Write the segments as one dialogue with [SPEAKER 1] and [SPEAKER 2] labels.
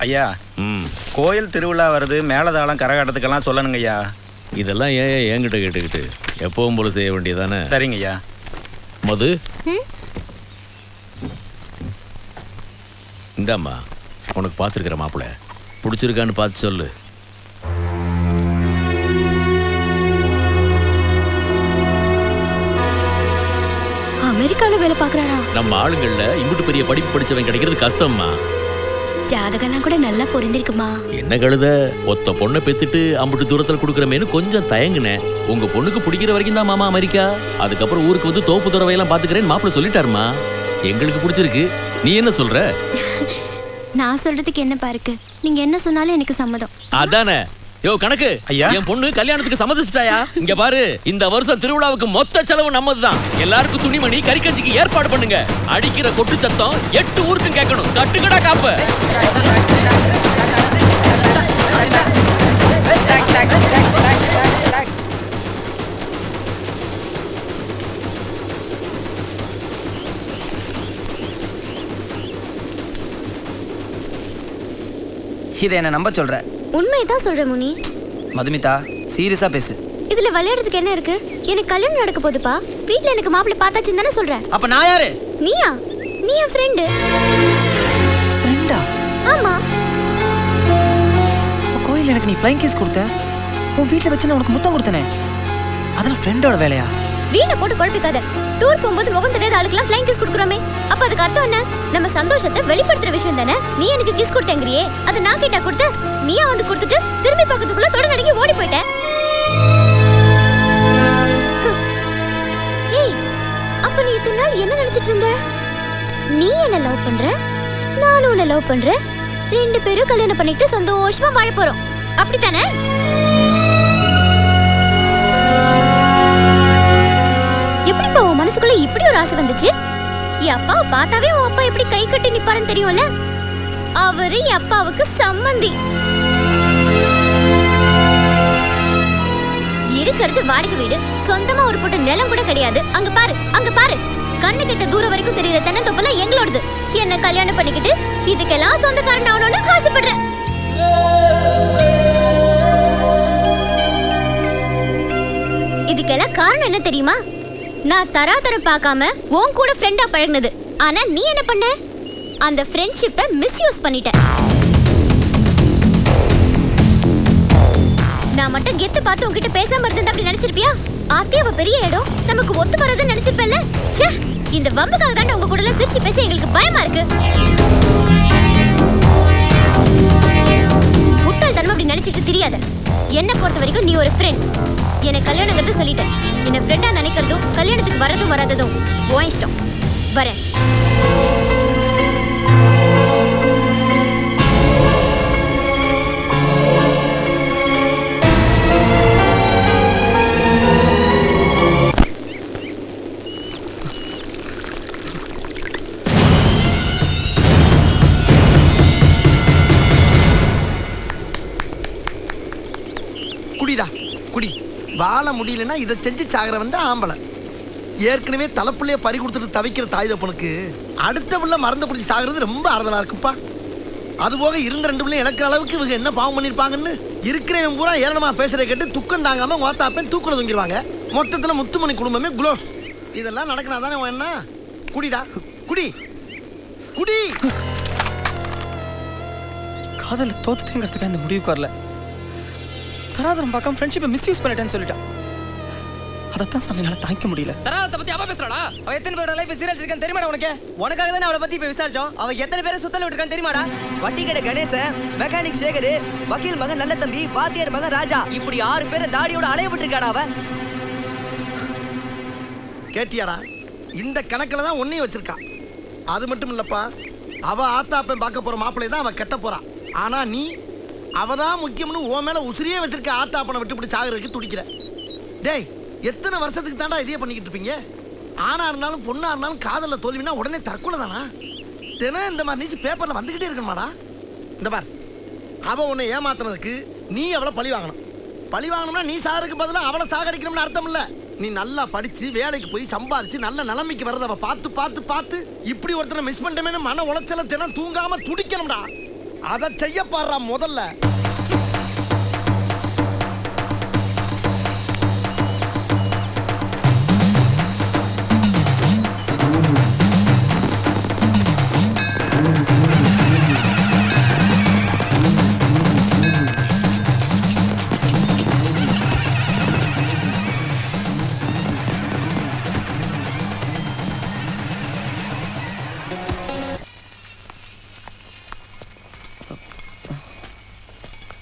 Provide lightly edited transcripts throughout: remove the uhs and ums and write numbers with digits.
[SPEAKER 1] ஐயா, கோயில் திருவிழா வருது, மேலதாளம் கரகாட்டத்துக்கெல்லாம் சொல்லணுங்க ஐயா.
[SPEAKER 2] இதெல்லாம் ஏன் என்கிட்ட கேட்டுக்கிட்டு எப்பவும் போல செய்ய வேண்டியதானே?
[SPEAKER 1] சரிங்க ஐயா.
[SPEAKER 2] மது, இந்தாம்மா உனக்கு பார்த்துருக்கிற மாப்பிள்ள பிடிச்சிருக்கான்னு பார்த்து சொல்லு.
[SPEAKER 3] அமெரிக்கால வேலை பார்க்கறாரா?
[SPEAKER 2] நம்ம ஆளுங்கள்ல இம்புட்டு பெரிய படிப்பு படிச்சவன் கிடைக்கிறது கஷ்டம்மா.
[SPEAKER 3] ஜாதகம்லாம் கூட நல்லா பொருந்திருக்குமா?
[SPEAKER 2] என்ன கழுத, ஒத்த பொண்ணை பெத்துட்டு அம்புட்டு தூரத்துல குடுக்கறமேனு கொஞ்சம் தயங்குனேன். உங்க பொண்ணுக்கு பிடிக்கிற வரைக்கும் தான் மாமா அமெரிக்கா, அதுக்கப்புறம் ஊருக்கு வந்து தோப்பு துறவையெல்லாம் பாத்துக்கிறேன்னு மாப்பிள்ள சொல்லிட்டாருமா. எங்களுக்கு பிடிச்சிருக்கு, நீ என்ன சொல்ற?
[SPEAKER 4] நான் சொல்றதுக்கு என்ன பாருக்கு, நீங்க என்ன சொன்னாலும் எனக்கு சம்மதம்.
[SPEAKER 2] அதானே. யோ கணக்கு
[SPEAKER 1] ஐயா,
[SPEAKER 2] என் பொண்ணு கல்யாணத்துக்கு சம்மதிச்சிட்டாயா? இங்க பாரு, இந்த வருஷம் திருவிழாவுக்கு மொத்த செலவு நம்மதுதான். எல்லாருக்கும் துணிமணி கறிக்கஞ்சிக்கு ஏற்பாடு பண்ணுங்க. அடிக்கிற கொட்டு சத்தம் 8 ஊருக்கும் கேட்கணும். கட்டுக்கடா காப்ப.
[SPEAKER 5] இதை என்ன நம்ப சொல்ற?
[SPEAKER 4] உண்மைதான் சொல்ற முனி.
[SPEAKER 5] மதுமிதா, சீரியஸா பேசு.
[SPEAKER 4] இதுல விளையாடுறதுக்கு என்ன இருக்கு? எனக்கு கல்யாணம் நடக்க போகுதுப்பா. வீட்ல எனக்கு மாப்பிள்ளை பார்த்தாச்சுன்னு தானே சொல்றேன்.
[SPEAKER 5] அப்ப நான் யாரு?
[SPEAKER 4] நீயா? நீ என் ஃப்ரெண்டு.
[SPEAKER 5] ஃப்ரெண்டா?
[SPEAKER 4] ஆமா.
[SPEAKER 5] கோயில்ல எனக்கு நீ ஃப்ளைங் கிஸ் கொடுத்த, உன் வீட்ல வச்சு நான் உனக்கு முத்தம் கொடுத்தனே, அதெல்லாம் ஃப்ரெண்டோட வேலையா?
[SPEAKER 4] வீணை போட்டு குழப்பிக்காத. டூர் போகும்போது முகம் தெரியாத ஆளுக்கெல்லாம் ஃப்ளைங் கிஸ் கொடுக்குறோமே, அப்ப அதுக்கு அர்த்தம் என்ன? நம்ம சந்தோஷத்தை வெளிப்படுத்துற விஷயம் தானே. நீ எனக்கு கிஸ் கொடுத்தேங்கறியே, அது நான் கிட்ட கொடுத்து நீயா வந்து கொடுத்துட்டு திரும்பி பார்க்கறதுக்குள்ள தொட நடுங்கி ஓடி போயிட்ட. ஏய், அப்ப நீ இத்தனை நாள் என்ன நினைச்சிட்டு இருந்த? நீ என்ன லவ் பண்ற, நானும் உன்னை லவ் பண்றேன், 2 பேரும் கல்யாணம் பண்ணிட்டு சந்தோஷமா வாழ போறோம், அப்படித்தானே? எப்படிப்பா உன் மனசுக்குள்ள இப்படி ஒரு ஆசை வந்துச்சு? என் அப்பாவை பார்த்தாவே உன் அப்பா எப்படி கை கட்டி நிப்பாருன்னு தெரியும்ல. அவரு என் அப்பாவுக்கு சம்மந்தி. இருக்கிறது வாடகை வீடு, சொந்தமா ஒரு போட்ட நிலம் கூட கிடையாது. அங்க பாரு, அங்க பாரு, கண்ணு கிட்ட தூரம் வரைக்கும் தெரியுற தென்னந்தோப்பெல்லாம் எங்களோடது. என்ன கல்யாணம் பண்ணிக்கிட்டு இதுக்கெல்லாம் சொந்தக்காரன் ஆகணும்னு ஆசைப்படுறேன். இதுக்கெல்லாம் காரணம் என்ன தெரியுமா? நான் தராதரம் பார்க்காம உன் கூட ஃப்ரெண்டா பழகுனது. ஆனா நீ என்ன பண்ண? அந்த ஃப்ரெண்ட்ஷிப்பை மிஸ்யூஸ் பண்ணிட்ட. நான் மட்டும் கெத்து பார்த்து உன்கிட்ட பேசாம இருந்தா அப்படி நினைச்சிருப்பியா? ஆத்தியாவ பெரிய இடம் நமக்கு ஒத்து வரதுன்னு நினைச்சிருப்பேன்ல. ச்சே, இந்த வம்புக்காக தானே உங்க கூட சிரிச்சு பேச எங்களுக்கு பயமா இருக்கு. முட்டாள்தனமா அப்படி நினைச்சிட்டு தெரியாத. என்ன பொறுத்த வரைக்கும் நீ ஒரு ஃப்ரெண்ட். என்ன கல்யாணங்கிறது சொல்லிட்டேன். என்ன ஃப்ரெண்டா நினைக்கிறதும் கல்யாணத்துக்கு வரதும் வராததும் உன் இஷ்டம். வரேன்.
[SPEAKER 6] குடிடா குடி. வாழ முடியலன்னா இதை செஞ்சு சாகிற வந்து ஆம்பளை. ஏற்கனவே தலைப்புள்ளைய பறி கொடுத்துட்டு தவிக்கிற தாய் தப்பனுக்கு அடுத்த பிள்ளை மறந்து பிடிச்சி சாகிறது ரொம்ப ஆறுதலா இருக்குப்பா. அதுபோக இருந்த 2 பிள்ளை இழக்கிற அளவுக்கு இவங்க என்ன பாவம் பண்ணியிருப்பாங்கன்னு இருக்கிறவன் பூரா ஏளனமா பேசுறதை கேட்டு துக்கம் தாங்காம ஓத்தாப்பேன் தூக்குல தூங்கிடுவாங்க. மொத்தத்தில் முத்துமணி குடும்பமே குளோஸ். இதெல்லாம் நடக்கினா தானே என்ன? குடிடா குடி குடி.
[SPEAKER 5] காதல தோத்துட்டேங்கிறதுக்கு அந்த முடிவுக்கு வரல. தராதரம் பார்க்காம ஃப்ரெண்ட்ஷிப்பை மிஸ்யூஸ் பண்ணிட்டேன்னு சொல்லிட்டான். அதைத்தான் சமையனால தாங்கிக்க முடியல.
[SPEAKER 7] தராதத்தை பத்தி அவ பேசுறாடா? அவ எத்தனை பேரோட லைஃப் சீரியஸ் இருக்கான்னு தெரியுமாடா உனக்கு? உனக்காக தானே அவளை பத்தி இப்ப விசாரிச்சோம். அவ எத்தனை பேரை சுத்தல விட்டுருக்கான்னு தெரியுமாடா? வட்டி கடை கணேச, மெக்கானிக் சேகர், வக்கீல் மகன் நல்ல தம்பி, பாத்தியார் மகன் ராஜா, இப்படி 6 பேரை தாடியோட அலைய விட்டுருக்காடா அவ.
[SPEAKER 6] கேட்டியாடா? இந்த கணக்கில் தான் ஒன்னையும் வச்சிருக்கா. அது மட்டும் இல்லப்பா, அவ ஆத்தாப்பன் பார்க்க போற மாப்பிள்ளை தான் அவ கெட்ட போறா. ஆனா நீ அவதான் முக்கியம்னு உன் மேல உசிரியே வச்சிருக்க ஆத்தாப்பனை விட்டு இப்படி சாகிறதுக்கு துடிக்கிற. டேய், எத்தனை வருஷத்துக்கு தாண்டா இதையே பண்ணிக்கிட்டு இருப்பீங்க? ஆணா இருந்தாலும் பொண்ணா இருந்தாலும் காதல்ல தோல்வினா உடனே தற்கொலை தானா? தினம் இந்த மாதிரி நியூஸ் பேப்பர்ல வந்துகிட்டே இருக்கணுமாடா? இந்த பார், அவ உன்னை ஏமாத்துறதுக்கு நீ அவளை பழி வாங்கணும். பழி வாங்கணும்னா நீ சாகிறதுக்கு பதிலாக அவளை சாகடிக்கணும்னு அர்த்தம் இல்லை. நீ நல்லா படிச்சு வேலைக்கு போய் சம்பாதிச்சு நல்ல நிலைமைக்கு வர்றத அவ பார்த்து பார்த்து பார்த்து இப்படி ஒருத்தனை மிஸ் பண்ணிட்டேன்னு மன உளைச்சல தினம் தூங்காம துடிக்கணும்டா. அதை செய்ய பாடுறா முதல்ல.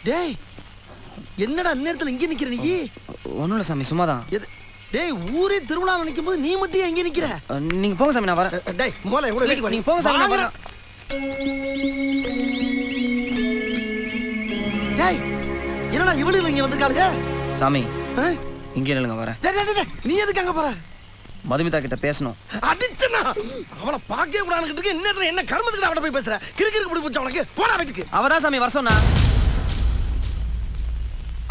[SPEAKER 6] டேய் என்னடா நேரத்துல இங்க நிக்கிற நீ?
[SPEAKER 5] ஒன்றும் இல்லை சாமி, சும்மா தான்.
[SPEAKER 6] டேய் ஊரே திருவிழா நிக்கும் போது நீ மட்டும் எங்க நிக்கிற?
[SPEAKER 5] நீங்கள் போங்க சாமி, நான் வரேன்.
[SPEAKER 6] டேய் மோளை கூட வீட்டுக்கு
[SPEAKER 5] நீங்கள் போங்க சாமி, நான் வரேன்.
[SPEAKER 6] டேய் என்னடா இவளுங்க இங்க வந்திருக்காளுங்க?
[SPEAKER 5] சாமி இங்கே இல்லைங்க, வரேன்.
[SPEAKER 6] டேய் டேய் டேய் நீ எதுக்கு அங்க போற?
[SPEAKER 5] மதுமிதா கிட்ட பேசணும்.
[SPEAKER 6] அடிச்சனா அவளை பாக்கவே கூடாதுன்னு இன்னத்துல என்ன கர்மத்துக்கு அவட போய் பேசுற? கிறுக்கிறுக்கு பிடி போச்சு அவளுக்கு. போடா வீட்டுக்கு.
[SPEAKER 5] அவ தான் சாமி வர சொன்னா,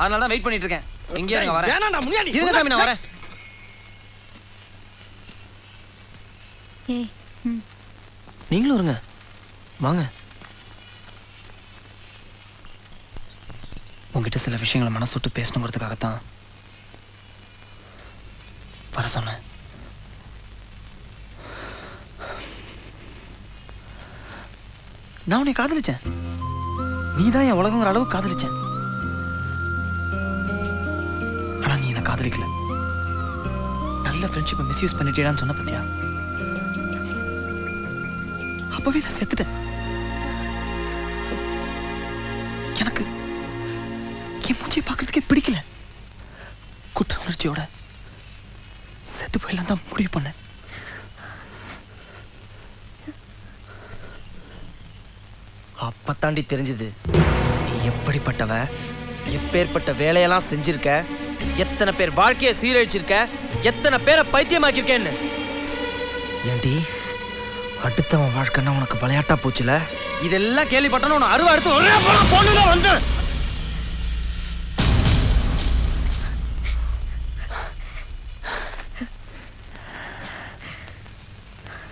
[SPEAKER 5] அதனால தான் வெயிட் பண்ணிட்டு இருக்கேன். இங்கே இருங்க, வரேன்.
[SPEAKER 6] வேணாம்டா முன்னாடி
[SPEAKER 5] இருங்க சாமி, நான் வரேன்.
[SPEAKER 3] ஏய்
[SPEAKER 5] நீங்களும் இருங்க, வாங்க. உங்ககிட்ட சில விஷயங்களை மனசு விட்டு பேசணுங்கிறதுக்காகத்தான் வர சொன்னேன். நான் உன்னை காதலிச்சேன். நீ தான் என் உலகங்கிற அளவு காதலிச்சேன். ஆனா நீ என்ன காதலிக்கல. நல்ல ஃப்ரெண்ட்ஷிப்பை மிஸ்யூஸ் பண்ணிட்டேடான்னு சொன்ன பத்தியா? அப்பவே நான் செத்துட்டேன். எனக்கு என் மூச்சியை பார்க்கறதுக்கே பிடிக்கல. குற்ற உணர்ச்சியோட செத்து போயிடலாம் தான் முடிவு பண்ணேன். அப்பத்தாண்டி தெரிஞ்சது நீ எப்படிப்பட்டவ, எப்பேற்பட்ட வேலையெல்லாம் செஞ்சிருக்க, எத்தனை பேர் வாழ்க்கையை சீரழிச்சிருக்க, எத்தனை பேரை பைத்தியமாக்கியிருக்கேன்னு. ஏண்டி அடுத்தவன் வாழ்க்கைன்னா உனக்கு விளையாட்டா போச்சுல? இதெல்லாம் கேள்விப்பட்டோன்னு உன அருவா எடுத்து ஒரே பொண்ணுல வந்து.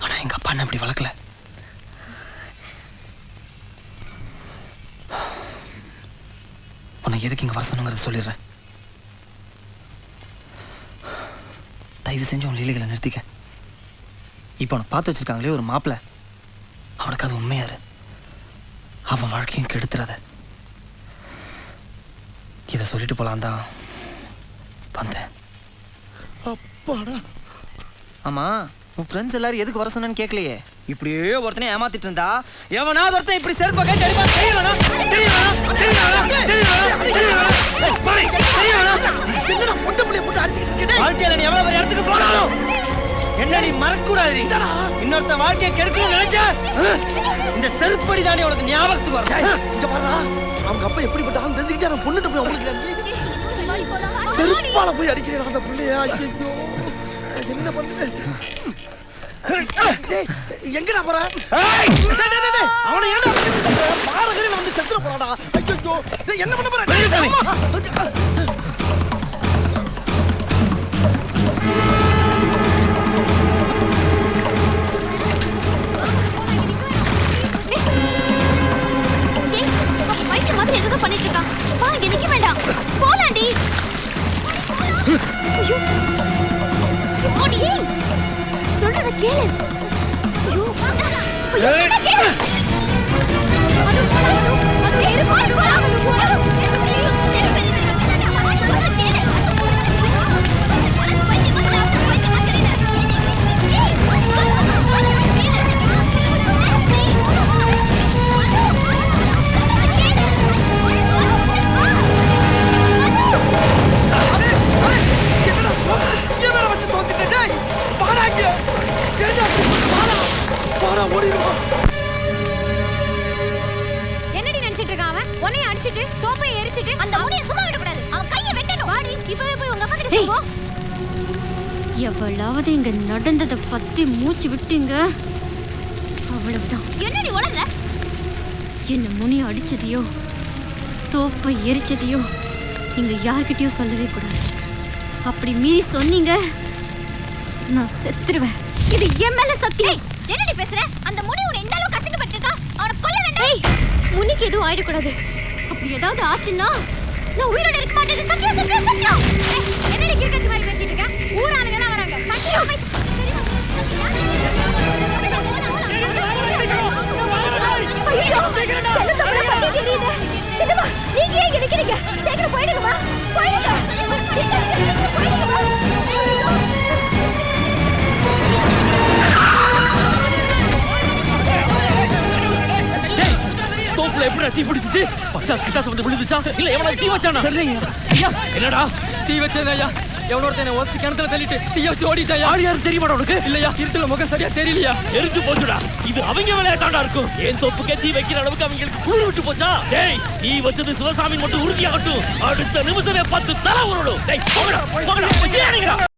[SPEAKER 5] ஆனா எங்க அப்பா என்ன இப்படி வளர்க்கல. உனக்கு எதுக்கு இங்க வரசனுங்கிறத சொல்லிடுறேன். தயவு செஞ்சு உன் லீலைகளை நிறுத்திக்க. இப்போ அவனை பார்த்து வச்சிருக்காங்களே ஒரு மாப்பிள்ள, அவனுக்கு அது உண்மையாரு. அவன் வாழ்க்கையும் கெடுத்துறாத. இதை சொல்லிட்டு போலாம் தான் வந்தேன்.
[SPEAKER 6] அப்பாடா.
[SPEAKER 5] ஆமா, உன் ஃப்ரெண்ட்ஸ் எல்லாரும் எதுக்கு வர சொன்னு கேட்கலையே. இப்படியே ஒருத்தனை ஏமாத்திட்டு இருந்தா எவனாவது ஒருத்தன் இப்படி செருப்பை கேட்டு அடிப்பா. வாழ்க்கையில நீ எவ்வளவு பெரிய இடத்துக்கு போனாலும் என்ன நீ மறக்கூடாது. இன்னொருத்த வாழ்க்கையை கெடுக்கணும்னு நினைச்ச இந்த செருப்படி தானே உனக்கு ஞாபகத்துக்கு வரும்.
[SPEAKER 6] இங்க பாருடா, அவங்க அப்பா எப்படிப்பட்ட ஆள் தெரிஞ்சுக்கிட்டு அவன் பொண்ணுட்டு போய் அவங்களுக்கு செருப்பால போய் அடிக்கிறேன் அந்த பிள்ளையா. ஐயோ என்ன பண்ணுது? எங்கடா போற? அவனை ஏன் பாரகரில் வந்து செத்துற போறாடா? ஐயோ என்ன பண்ண போற?
[SPEAKER 4] பண்ணிட்டு இருக்கான். வா, இங்க நிக்க வேண்டாம். போலாண்டி. ஐயோ ஓடி சொல்றத கேளு. ஐயோ ஐயோ கேளு. அது இருப்பா. என்னடி நினைச்சிட்டு இருக்கான் அவன்? உன்னைய அடிச்சிட்டு தோப்பை எரிச்சிட்டு அந்த முடிய சும்மா விட கூடாது. அவன் கையை வெட்டணும். வாடி இப்பவே போய் உங்க அப்பா கிட்ட போ.
[SPEAKER 3] எவ்வளவு இங்க நடந்ததை பத்தி மூச்சு விட்டீங்க அவ்வளவுதான்.
[SPEAKER 4] என்னடி உளற?
[SPEAKER 3] என்ன முனிய அடிச்சதையோ தோப்பை எரிச்சதையோ நீங்க யார்கிட்டயும் சொல்லவே கூடாது. அப்படி மீறி சொன்னீங்க நான் செத்துருவேன்.
[SPEAKER 4] இது என் மேல சத்தியம். என்னடி பேசுற? அந்த முனி உன்னை இந்த அளவுக்கு கசிக்கப்பட்டிருக்கா? அவனை கொல்ல வேண்டாம். முனி வள்ளிக்கு எதுவும் ஆயிடக்கூடாது.
[SPEAKER 3] அப்படி ஏதாவது ஆச்சுன்னா நான் உயிரோட இருக்க மாட்டேன். சத்தியம் சத்தியம் சத்தியம். என்னடி கிறுக்கச்சி மாதிரி பேசிட்டு இருக்க? ஊராளுங்க எல்லாம் வராங்க. சத்தியம் போய்
[SPEAKER 4] ஐயோ, என்ன தப்புல பண்ணிட்டு இருக்கீங்க? சின்னம்மா, நீங்க ஏன் நிக்கிறீங்க? சீக்கிரம் போயிடுங்கம்மா. போயிடுங்க. போயிடுங்கம்மா.
[SPEAKER 2] தோப்புல எப்படி தீ பிடிச்சிச்சு? பட்டாசு கிட்டாசு வந்து விழுந்துச்சா இல்ல எவனாவது தீ வச்சானா? ஐயா என்னடா
[SPEAKER 7] தீ வச்சேன் ஐயா. எவனோர்த்தனை ஒச்சு கிணத்துல தள்ளிட்டு தீய வச்சு ஓடிட்டாயா?
[SPEAKER 2] யார் யாரும் தெரியுமாடா உனக்கு?
[SPEAKER 7] இல்லையா, இருட்டுல முகம் சரியா தெரியலையா?
[SPEAKER 2] எரிஞ்சு போச்சுடா. இது அவங்க விளையாட்டாண்டா இருக்கும். ஏன் தோப்புக்கே தீ வைக்கிற அளவுக்கு அவங்களுக்கு குளிர் விட்டு போச்சா? டேய், தீ வச்சது சிவசாமி மட்டும் உறுதியாகட்டும். அடுத்த நிமிஷமே 10 தலை உருளும். டேய் போங்கடா போங்கடா.